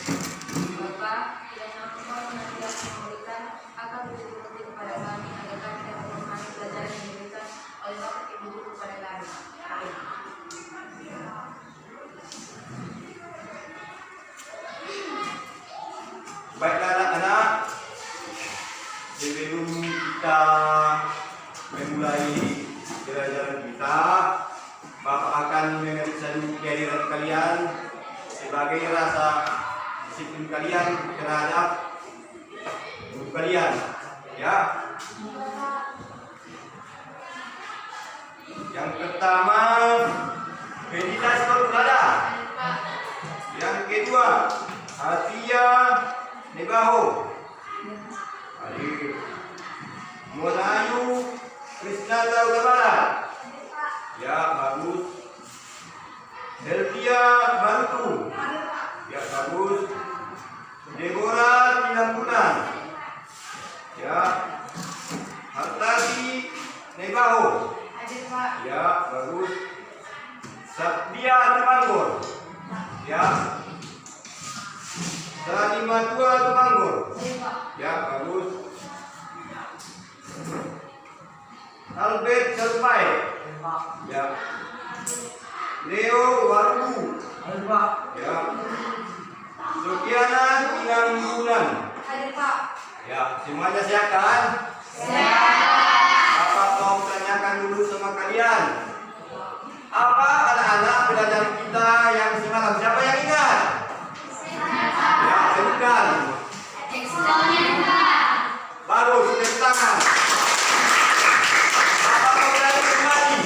Bapa, kiranya Engkau senantiasa memberikan akal budi kepada kami agar kami dapat memahami pelajaran yang diberikan oleh Bapak Ibu Guru kepada kami. Amin. Baiklah anak-anak, sebelum kita memulai pelajaran kita, Bapak akan memeriksa dulu kehadiran kalian sebagai rasa disiplin kalian terhadap guru kalian, ya. Yang pertama, meditasi berada. Yang kedua, Hatia Nebaho. Adik Melayu Krisnata Udamara. Ya, bagus. Deltia Barutu. Ya, bagus. Deborah Tinambunan. Ya. Hartati Nebaho. Ya, bagus. Satria Temanggor. Ya. Salimatua Temanggor. Ya, bagus. Albert Selpai. Ya. Leo Waru. Ya. Sokiana Tinambunan. Ya, semuanya sehat kan? Bapak mau tanyakan dulu sama kalian. Apa anak-anak pelajaran kita yang semalam? Siapa yang ingat? Ya, sebutkan. Bagus, tepuk tangan. Bapak mau tanya kembali.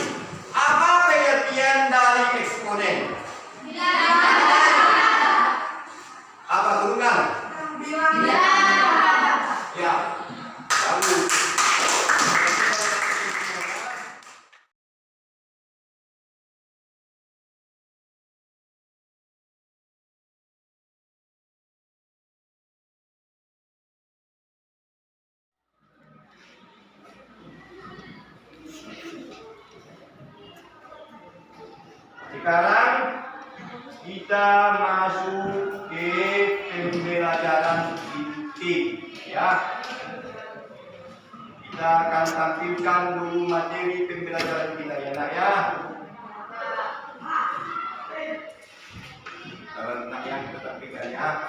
Apa pengertian dari eksponen? Apa turunkan? Ya, bagus. Sekarang kita masuk ke pembelajaran inti, ya. Kita akan tampilkan dulu materi pembelajaran kita, ya nak, ya. Kalau nak yang tetap pegang, ya.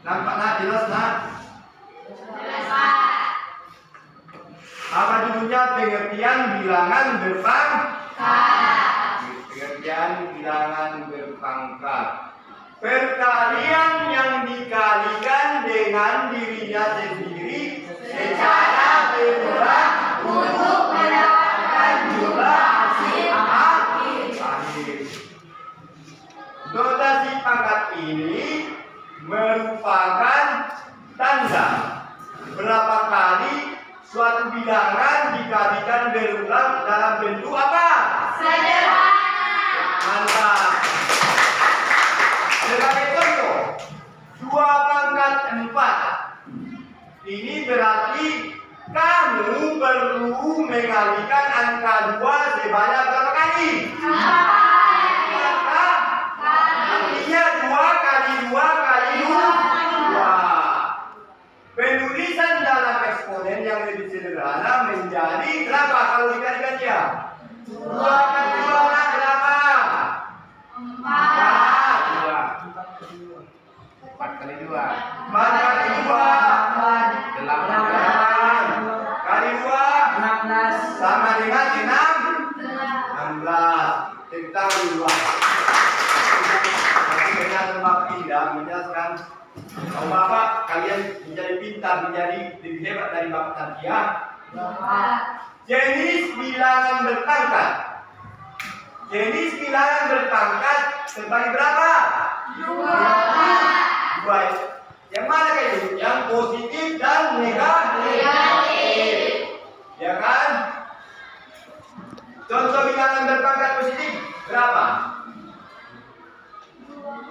Nampak nak? Jelas nak? Apa judulnya? Pengertian bilangan berpangkat. Pengertian bilangan berpangkat. Perkalian yang dikalikan dengan dirinya sendiri secara berulang untuk mendapatkan jumlah hasil akhir. Notasi pangkat ini merupakan tanda berapa kali suatu bilangan dikalikan berulang dalam bentuk apa? Sederhana. Mantap. Sebagai contoh, 2/4. Ini berarti kamu perlu mengalikan angka 2 sebanyak berapa kali? Artinya 2 kali 2 kali 2. Penulisan dalam eksponen yang lebih sederhana menjadi berapa kalau dikalikan dia? 2 kali 2 berapa? 4 kali 2. 4 kali 2 8 kali 2 16 sama dengan 16. Tentang 2. Dengan lembab indah menjelaskan kalau Bapak kalian menjadi pintar, menjadi lebih hebat dari Bapak tadi, ya. Jenis bilangan berpangkat. Jenis bilangan berpangkat terbagi berapa? 2. Yang mana kayak itu? Yang positif dan negatif. Ya kan? Contoh bilangan berpangkat positif berapa?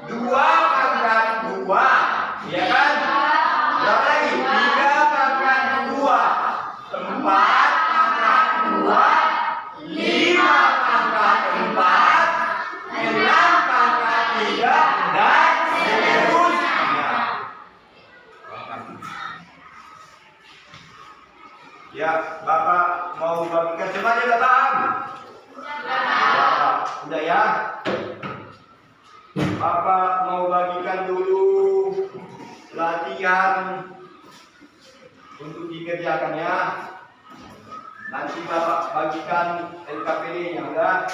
2/2. Ya kan? Berapa lagi? 3/2. Ya, Bapak mau bagikan semuanya udah paham? Bapak, udah ya? Bapak mau bagikan dulu latihan untuk dikerjakan ya. Nanti Bapak bagikan LKPD-nya udah.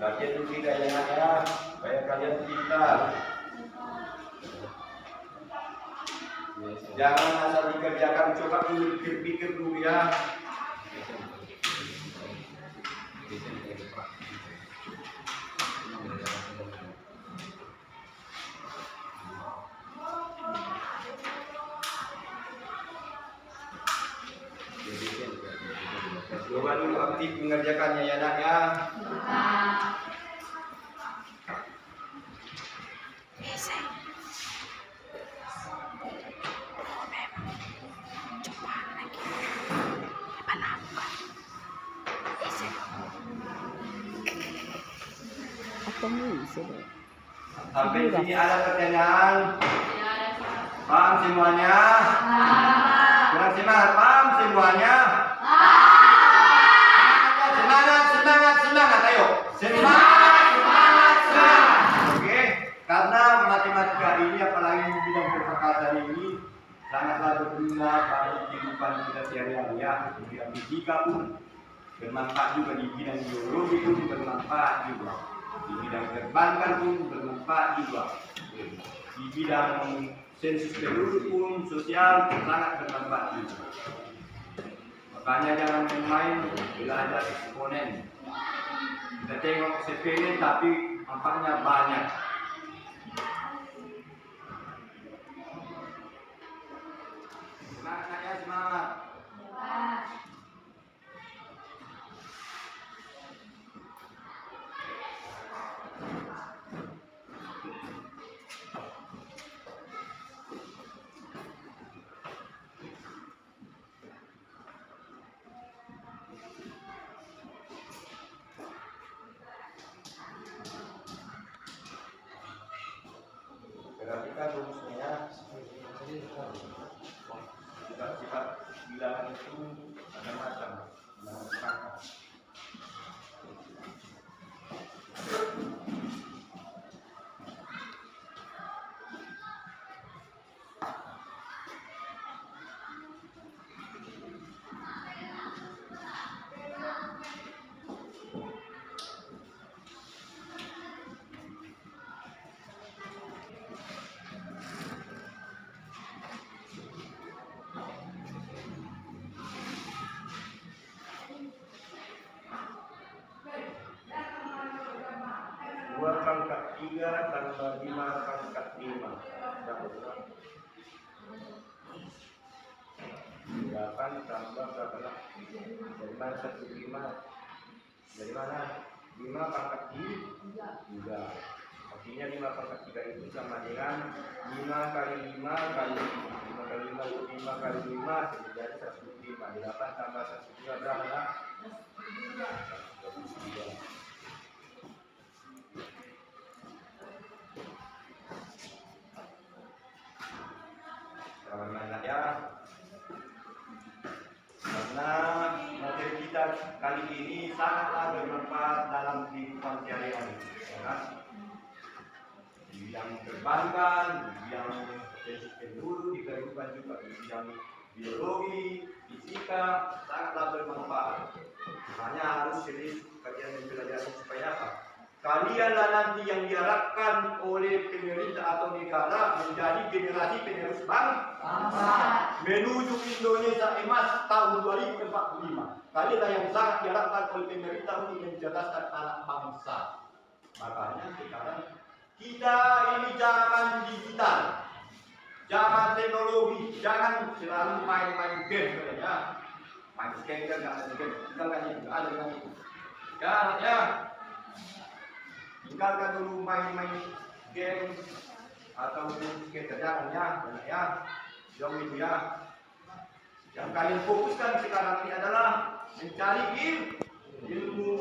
Latihan dulu tidak ya, supaya kalian pintar. Jangan asal dikerjakan, coba dulu pikir-pikir dulu ya. Coba dulu aktif mengerjakannya ya nak ya. Sampai sini ada pertanyaan? Paham semuanya? Kurang semangat, paham semuanya? Semangat, ayo. Semangat. Oke, karena matematika ini apalagi di bidang perpakatan ini sangatlah berguna bagi kehidupan kita sehari-hari ya. Di bidang fisika pun bermanfaat juga, di bidang biologi pun bermanfaat juga, di bidang perbankan pun bermanfaat juga, di bidang sensus penduduk pun sosial sangat bermanfaat juga. Makanya jangan main belajar eksponen. Kita tengok sepele tapi nampaknya banyak. Semangat ya, semangat. Perhatikan rumusnya. Sifat-sifat bilangan itu ada macam. Dua pangkat 3 tambah 5 pangkat 5 dapat 8 tambah berapa lah? Dari mana 1 5? Dari mana? 5 pangkat 3. Artinya 5 pangkat 3 itu sama dengan 5 kali 5 kali 5 kali 5 itu 5 kali 5 jadi 105. 8 tambah 105 berapa lah? 103. Kawan-kawan ya, karena materi kita kali ini sangatlah bermanfaat dalam kehidupan sehari-hari, ya kan? Di bidang perbankan, di bidang penduduk, di kehidupan juga di bidang biologi, fisika, sangatlah bermanfaat. Hanya harus serius kalian mempelajari supaya apa? Kalianlah nanti yang diharapkan oleh pemerintah atau negara menjadi generasi penerus bangsa menuju Indonesia emas tahun 2045. Kalianlah yang sangat diharapkan oleh pemerintah untuk mencerdaskan anak bangsa. Makanya sekarang kita ini jangan digital, jangan teknologi, jangan selalu main-main game katanya. Main skater nggak ada game, tinggalkan itu, nggak ada dengan itu. Ya. Tinggalkan dulu main-main game atau skater, jangan ya, jauh itu ya. Yang kalian fokuskan sekarang ini adalah mencari ilmu.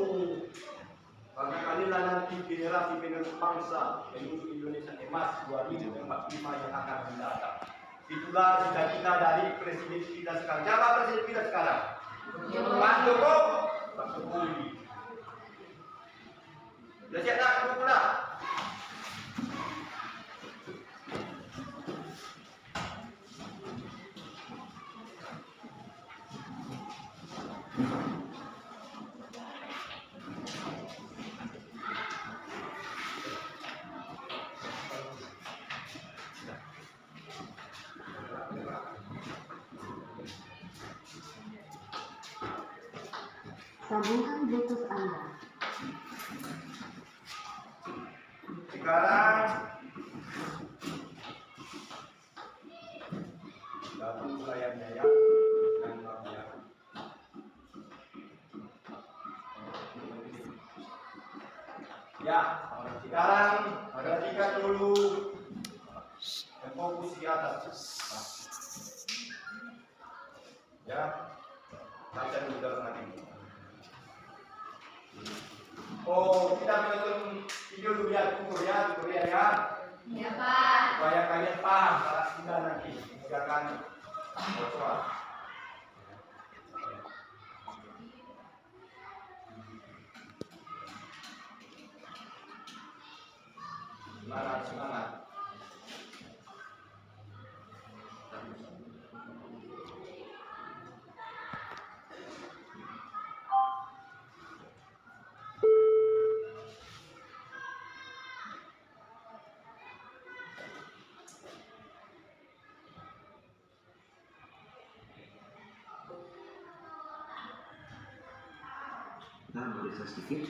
Karena kalian nanti generasi penerus bangsa menuju Indonesia emas 2045 yang akan mendatang. Itulah cita-cita dari presiden kita sekarang. Siapa presiden kita sekarang? Pak Jokowi. Sudah siap tak pula? Sambungkan Bluetooth Anda. Sekarang datang layarnya ya. Ya, sekarang perhatikan dulu yang fokus di atas. Ya, baca dulu dalam hati. Oh, kita menonton video dulu ya, tutorial ya. Ya, Pak. Supaya kalian paham cara kita nanti mengerjakan soal. Semangat. Nah, bisa sedikit.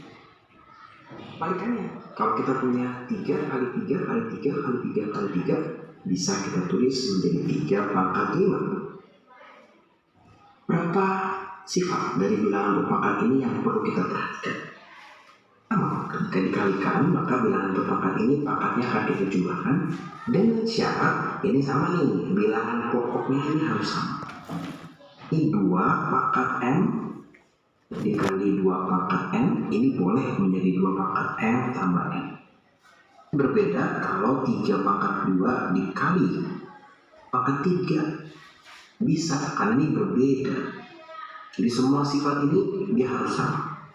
Balikannya, kalau kita punya 3 kali 3 kali 3 kali 3 kali 3, bisa kita tulis menjadi 3 pangkat 5. Berapa sifat dari bilangan berpangkat ini yang perlu kita perhatikan? Pertama, ketika dikalikan, maka bilangan berpangkat ini pangkatnya akan kita jumlahkan dengan syarat ini sama nih, bilangan pokoknya ini harus sama. Ini 2 pangkat M dikali 2 pangkat N, ini boleh menjadi 2 pangkat M tambah N. Berbeda kalau 3 pangkat 2 dikali pangkat 3, bisa, karena ini berbeda. Jadi semua sifat ini dia harus sama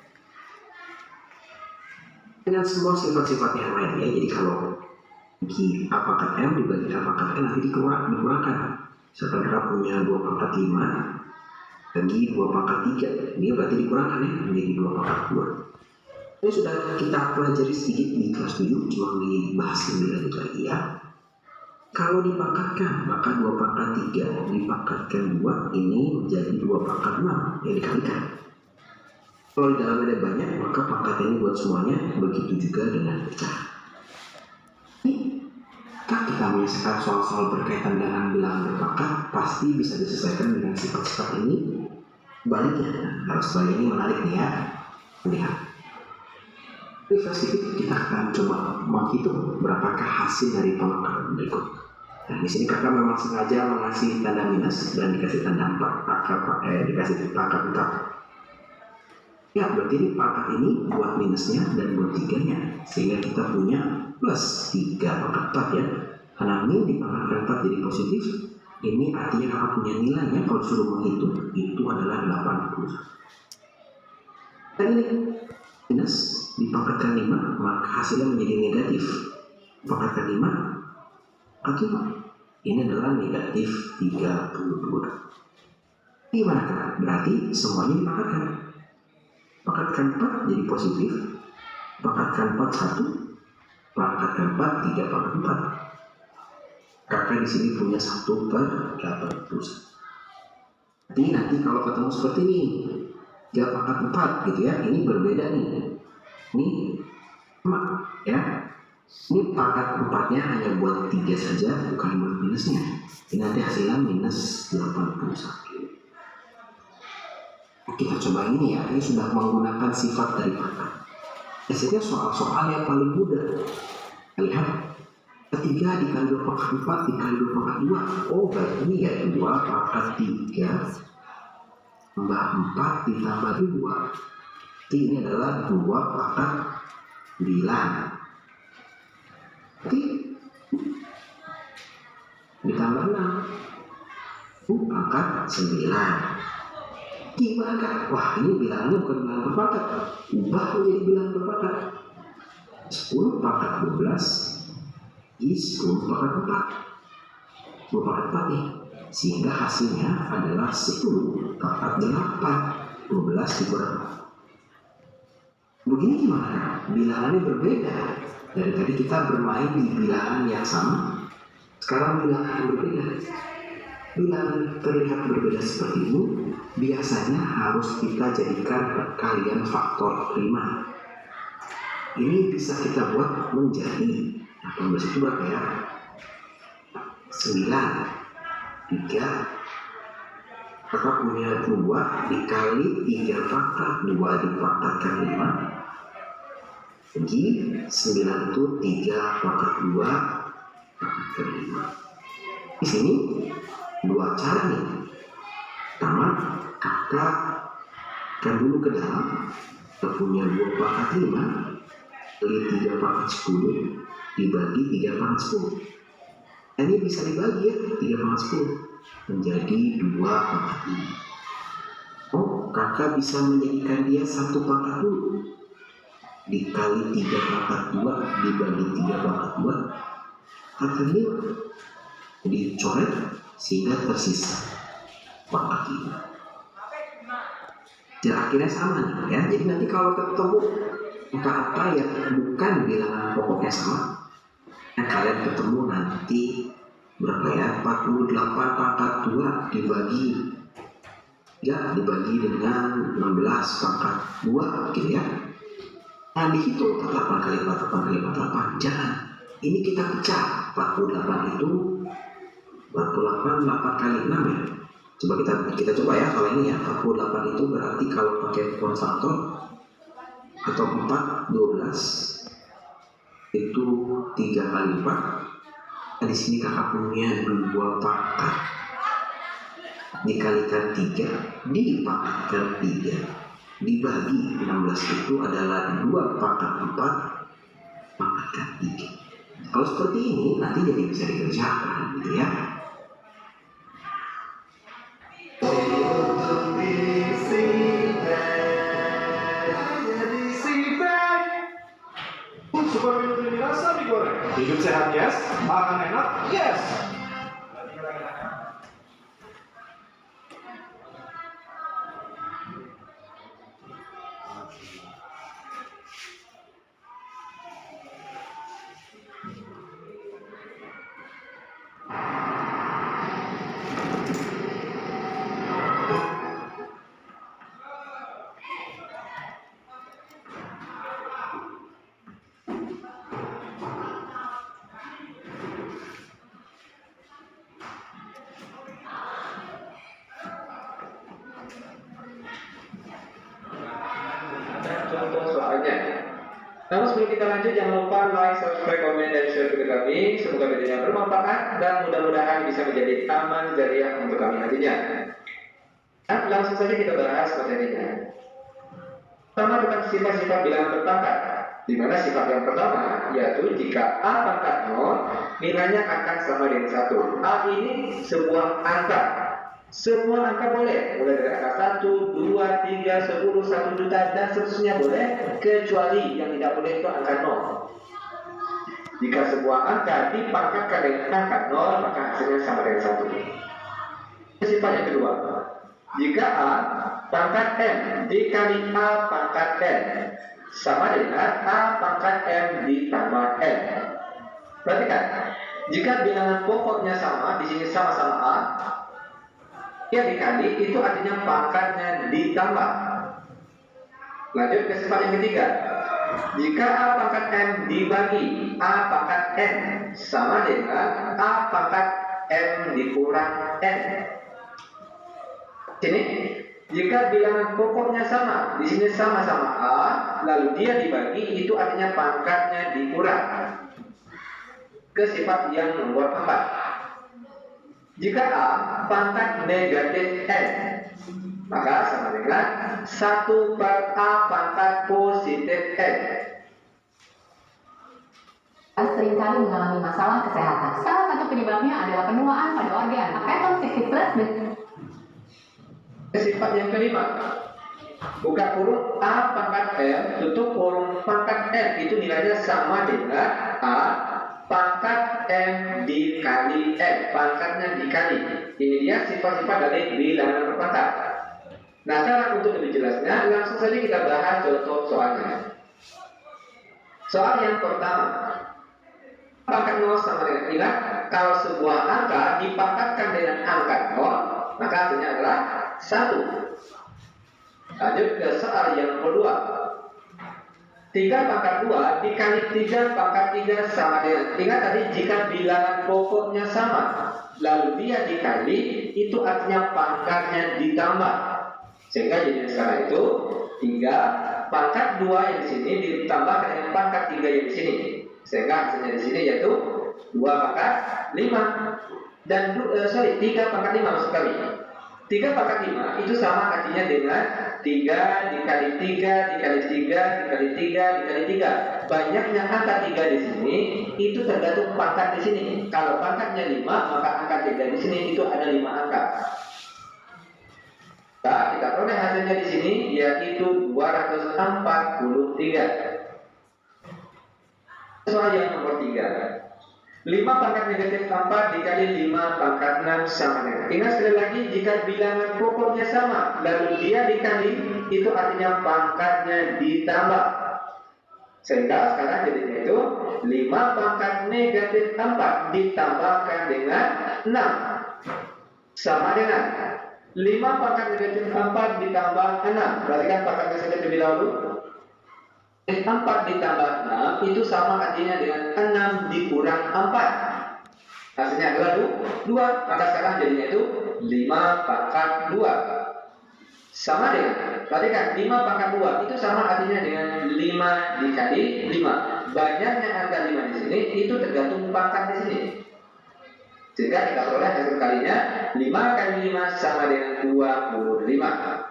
dengan semua sifat-sifat yang lain ya. Jadi kalau A pangkat M dibagi A pangkat N nanti dikurangkan. Saudara punya 2 pangkat 5 bagi 2 pangkat 3, ini berarti dikurangkan ya menjadi 2 pangkat 2. Ini sudah kita pelajari sedikit di kelas 7, cuma dibahas lebih lanjut lagi ya. Kalau dipangkatkan, maka 2 pangkat 3 dipangkatkan 2, ini menjadi 2 pangkat 6 yang dikalikan. Kalau di dalamnya ada banyak, maka pangkat ini buat semuanya, begitu juga dengan pecah. Kita menyelesaikan soal-soal berkaitan dengan bilangan berpangkat, pasti bisa disesuaikan dengan sifat-sifat ini. Baliknya, harus balik ini menarik nih ya. Lihat. Refresh sedikit, kita akan coba menghitung berapakah hasil dari pemangkatan berikut. Nah, di sini kakak memang sengaja mengasih tanda minus dan dikasih tanda 4, dikasih pangkat 4. Ya, berarti ini pangkat ini buat minusnya dan buat 3-nya, sehingga kita punya plus 3 pangkat 4 ya. Karena ini dipangkatkan 4 jadi positif, ini artinya kakak punya nilainya kalau suruh menghitung itu adalah 80. Dan ini minus dipangkatkan 5, maka hasilnya menjadi negatif. Pangkatkan 5, akibat ini adalah negatif 32. Gimana kan? Berarti semuanya dipangkatkan. Pangkatkan 4 jadi positif, pangkatkan 4 1, pangkatkan 4 3 pangkat 4. Kakak di sini punya 1/80. Jadi nanti kalau ketemu seperti ini 3 pangkat 4 gitu ya, ini berbeda nih. Ini sama ya. Ini pangkat 4-nya hanya buat 3 saja, bukan buat minusnya. Ini nanti hasilnya minus 81. Kita coba ini ya, ini sudah menggunakan sifat dari pangkat. Biasanya soal-soal yang paling mudah. Lihat, Ketiga dikali 2 pangkat 4 dikali 2 pangkat 2. Oh berarti ini ya 2 pangkat 3 tambah 4 ditambah 2. Jadi ini adalah 2 pangkat 9. Oke. Ditambah 6 pangkat 9. Gimana? Wah ini bilangannya bukan bilangan berpangkat, ubah menjadi bilangan berpangkat. 10 pangkat 12 is 10 pangkat 4. 10 pangkat 4 nih. Sehingga hasilnya adalah 10 pangkat 8. 12 dikurang. Begini gimana? Bilangannya berbeda. Dari tadi kita bermain di bilangan yang sama. Sekarang bilangan yang berbeda. Bilangan terlihat berbeda seperti ini, biasanya harus kita jadikan perkalian faktor prima. Ini bisa kita buat menjadi 18 itu berapa ya? 9 3 maka punya 2 dikali 3 pangkat 2 dipangkatkan 5. Jadi 9 itu 3 pangkat 2 pangkatkan 5. Di sini dua cara nih. Pertama, kakak kan dulu ke dalam, kita punya 2 pangkat 5 kali 3 pangkat 10 dibagi 3 pangkat 10. Ini bisa dibagi ya, 3 pangkat 10 menjadi 2 pangkat 5. Oh, kakak bisa menjadikan dia 1 pangkat dulu dikali 3 pangkat 2 dibagi 3 pangkat 2 pangkat 5. Jadi coret sehingga tersisa pangkat 5. Akhirnya sama nih ya. Jadi nanti kalau ketemu angka-angka yang bukan bilangan pokoknya sama, kalian ketemu nanti berapa ya? 48 pangkat 2 dibagi dengan 16 pangkat 2 gitu ya. Nah dihitung 48 kali 48 kali 48. Jangan, ini kita pecah. 48 itu 48 8 kali 6 ya. Coba kita coba ya kalau ini ya. 48 itu berarti kalau pakai konverter atau 4 12 itu 3 kali 4. Nah, di sini kakak punya 2 pangkat dikalikan 3 dipangkatkan 3 dibagi 16 itu adalah 2 pangkat 4 pangkatkan 3. Kalau seperti ini nanti jadi bisa dikerjakan gitu ya. Supaya minum ini rasa digoreng. Hidup sehat yes, makan enak yes. Contoh soalnya. Namun sebelum kita lanjut, jangan lupa like, subscribe, komen, dan share video kami. Semoga videonya bermanfaat dan mudah-mudahan bisa menjadi taman jariah untuk kami nantinya. Nah, langsung saja kita bahas materinya. Pertama tentang sifat-sifat bilangan berpangkat. Di mana sifat yang pertama yaitu jika A pangkat 0 nilainya akan sama dengan 1. A ini sebuah angka. Semua angka boleh, mulai dari angka 1, 2, 3, 10, 1 juta dan seterusnya boleh, kecuali yang tidak boleh itu angka 0. Jika sebuah angka dipangkatkan dengan angka 0, maka hasilnya sama dengan 1. Sifat yang kedua, jika A pangkat M dikali A pangkat M sama dengan A pangkat M ditambah M. Perhatikan, jika bilangan pokoknya sama, di sini sama-sama A, ya dikali itu artinya pangkatnya ditambah. Lanjut ke sifat yang ketiga. Jika A pangkat M dibagi A pangkat M sama dengan A pangkat M dikurang M. Sini, jika bilangan pokoknya sama, di sini sama-sama A, lalu dia dibagi itu artinya pangkatnya dikurang. ke sifat yang nomor 4. Jika A pangkat negatif N, maka sama dengan 1 per A pangkat positif N. Seringkali mengalami masalah kesehatan. Salah satu penyebabnya adalah penuaan pada organ. Keton 60 plus Sifat yang kelima, buka kurung A pangkat N tutup kurung pangkat N, itu nilainya sama dengan A pangkat M dikali N, pangkatnya dikali. Ini dia sifat-sifat dari bilangan berpangkat. Nah, sekarang untuk lebih jelasnya, langsung saja kita bahas contoh soalnya. Soal yang pertama, pangkat 0 sama dengan, ingat, kalau sebuah angka dipangkatkan dengan angka 0, maka hasilnya adalah 1. Lanjut ke soal yang kedua. 3 pangkat 2 dikali 3 pangkat 3 sama dengan, ingat tadi jika bilangan pokoknya sama, lalu dia dikali, itu artinya pangkatnya ditambah. Sehingga jadi sekarang itu 3 pangkat 2 yang di sini ditambahkan dengan pangkat 3 yang di sini. Sehingga hasilnya di sini yaitu 2 pangkat 5. Dan 3 pangkat 5 maksud kami. 3 pangkat 5 itu sama artinya dengan 3 dikali 3 dikali 3 dikali 3 dikali 3. Banyaknya angka 3 di sini itu tergantung pangkat di sini. Kalau pangkatnya 5, maka angka 3 di sini itu ada 5 angka. Nah, kita peroleh hasilnya di sini yaitu 243. Soal yang nomor 3. 5 pangkat negatif 4 dikali 5 pangkat 6 sama dengan. Ingat sekali lagi, jika bilangan pokoknya sama, lalu dia dikali, itu artinya pangkatnya ditambah. Sehingga sekarang jadinya itu 5 pangkat negatif 4 ditambahkan dengan 6 sama dengan 5 pangkat negatif 4 ditambah 6. Perhatikan pangkatnya saja terlebih dahulu. 4 ditambah 6 itu sama artinya dengan 6 dikurang 4. Hasilnya adalah 2. Maka sekarang jadinya itu 5 pangkat 2 sama dengan, perhatikan 5 pangkat 2 itu sama artinya dengan 5 dikali 5. Banyaknya angka 5 di sini itu tergantung pangkat di sini. Sehingga kita peroleh hasil kalinya 5 kali 5 sama dengan 25.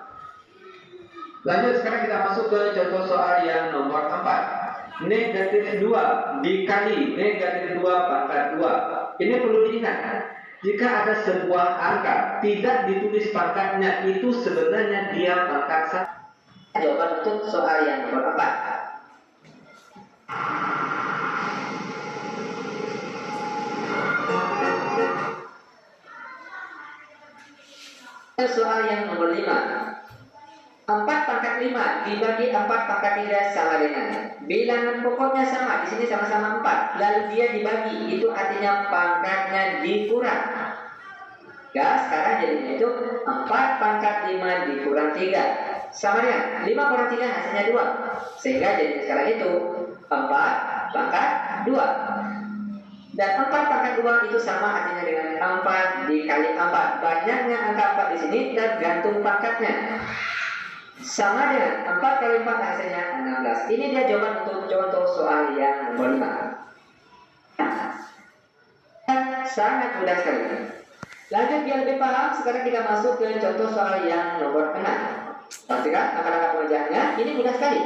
Lanjut, sekarang kita masuk ke contoh soal yang nomor 4. Negatif 2 dikali negatif 2 pangkat 2. Ini perlu diingat, jika ada sebuah angka tidak ditulis pangkatnya, itu sebenarnya dia pangkat 1. Jawaban untuk soal yang nomor 4. Soal yang nomor 5. 4 pangkat 5 dibagi 4 pangkat 3 sama dengan, bilangan pokoknya sama, di sini sama-sama 4, lalu dia dibagi, itu artinya pangkatnya dikurang. Ya, sekarang jadinya itu 4 pangkat 5 dikurang 3 sama dengan 5 kurang 3 hasilnya 2. Sehingga jadi sekarang itu 4 pangkat 2. Dan 4 pangkat 2 itu sama artinya dengan 4 dikali 4. Banyaknya angka 4 di sini tergantung pangkatnya. Sama dengan 4 kali 4 hasilnya 16. Ini dia jawaban untuk contoh soal yang nomor 5. Sangat mudah sekali. Lanjut biar lebih paham, sekarang kita masuk ke contoh soal yang nomor 6. Perhatikan langkah-langkah pengerjaannya, ini mudah sekali.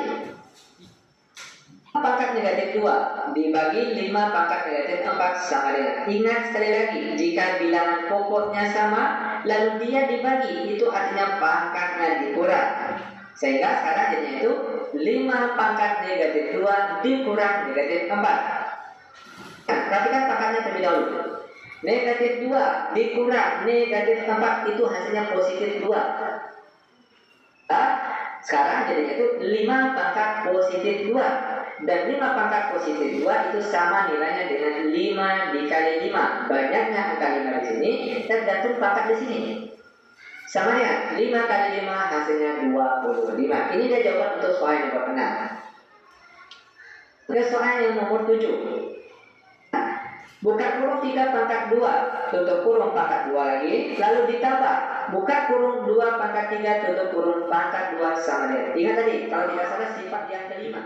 Pangkat negatif 2 dibagi 5 pangkat negatif 4 sama dengan, ingat sekali lagi, jika bilangan pokoknya sama lalu dia dibagi, itu artinya pangkatnya dikurang. Sehingga sekarang jadinya itu 5 pangkat negatif 2 dikurang negatif 4. Nah, perhatikan pangkatnya terlebih dahulu. Negatif 2 dikurang negatif 4 itu hasilnya positif 2. Nah, sekarang jadinya itu 5 pangkat positif 2. Dan 5 pangkat positif 2 itu sama nilainya dengan 5 dikali 5. Banyaknya angka 5 di sini tergantung pangkat di sini. Sama dengan 5 kali 5 hasilnya 25. Ini dia jawaban untuk soal yang nomor 6. Ke soal yang nomor 7. Buka kurung 3 pangkat 2 tutup kurung pangkat 2 lagi, lalu ditambah buka kurung 2 pangkat 3 tutup kurung pangkat 2 sama dengan, ingat tadi kalau tidak salah sifat yang kelima.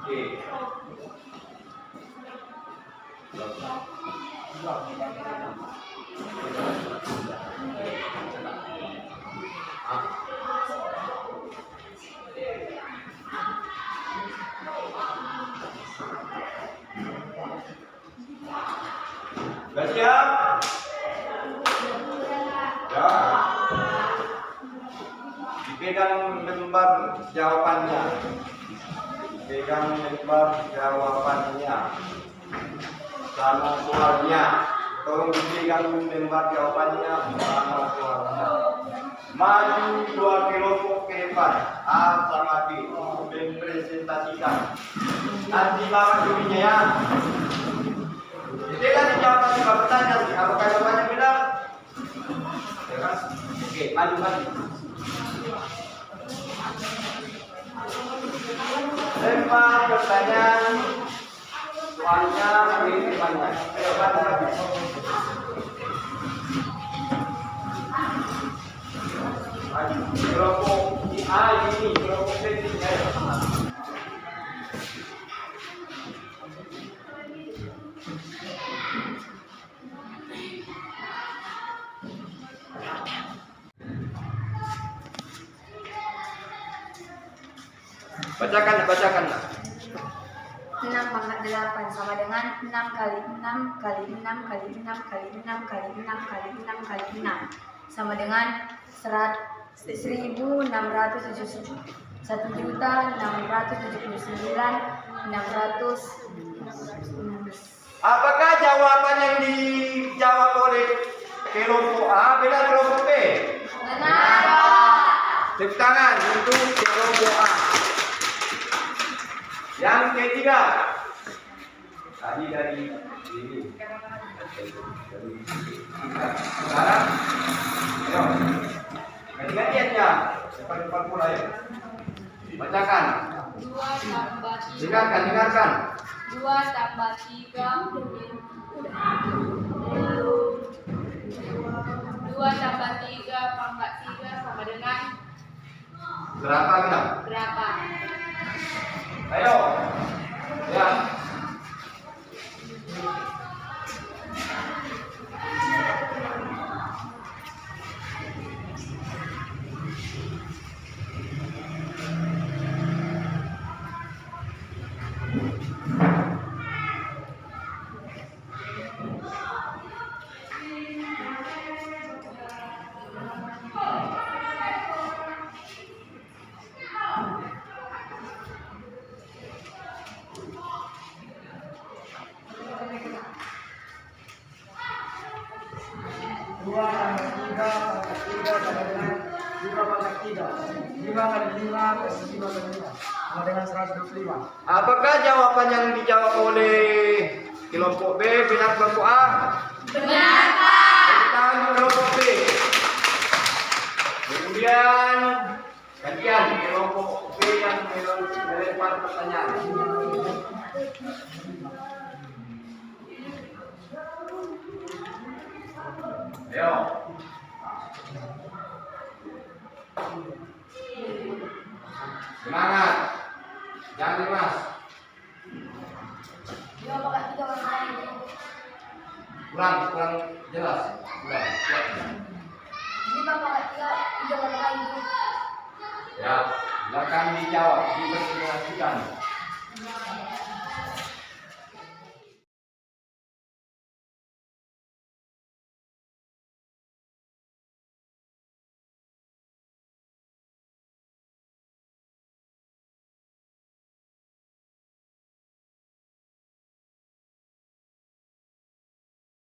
Oke. Sudah siap? Ya. Dipegang lembar jawabannya. Dipegang lembar jawabannya. Sama soalnya. Tolong dipegang lembar jawabannya sama soalnya. Maju 2 kelompok ke depan. A sama B. Mempresentasikan. Nanti bapak jurinya ya. Jadi kan jawaban juga bertanya sih, apakah jawabannya benar? Ya kan? Oke, maju. Lempar pertanyaan, soalnya beri depannya. Ayo maju lagi. Maju. Kelompok A ini, kelompok B ini. Ayo. Bacakan. 6 pangkat 8 sama dengan 6 kali 6 kali 6 kali 6 kali 6 kali 6 kali 6 kali 6 sama dengan 1.679.679.600. Apakah jawaban yang dijawab oleh kelompok A benar kelompok B? Benar. Tepuk tangan untuk kelompok A. Yang ketiga, tadi dari ini. Sekarang, ayo, ganti-gantiannya. Depan pula ya. Bacakan. 2 tambah 3. Dengarkan. 2 tambah 3. 2 tambah 3 pangkat 3 sama dengan Berapa bilang? berapa? Ayo. Ya. Apakah jawaban yang dijawab oleh kelompok B benar kelompok A? Benar, Pak. Tepuk tangan untuk kelompok B. Kemudian gantian kelompok B yang melempar pertanyaan. Ayo. Semangat. Jangan lemas. Kurang jelas. Ya, silakan dijawab, dipresentasikan.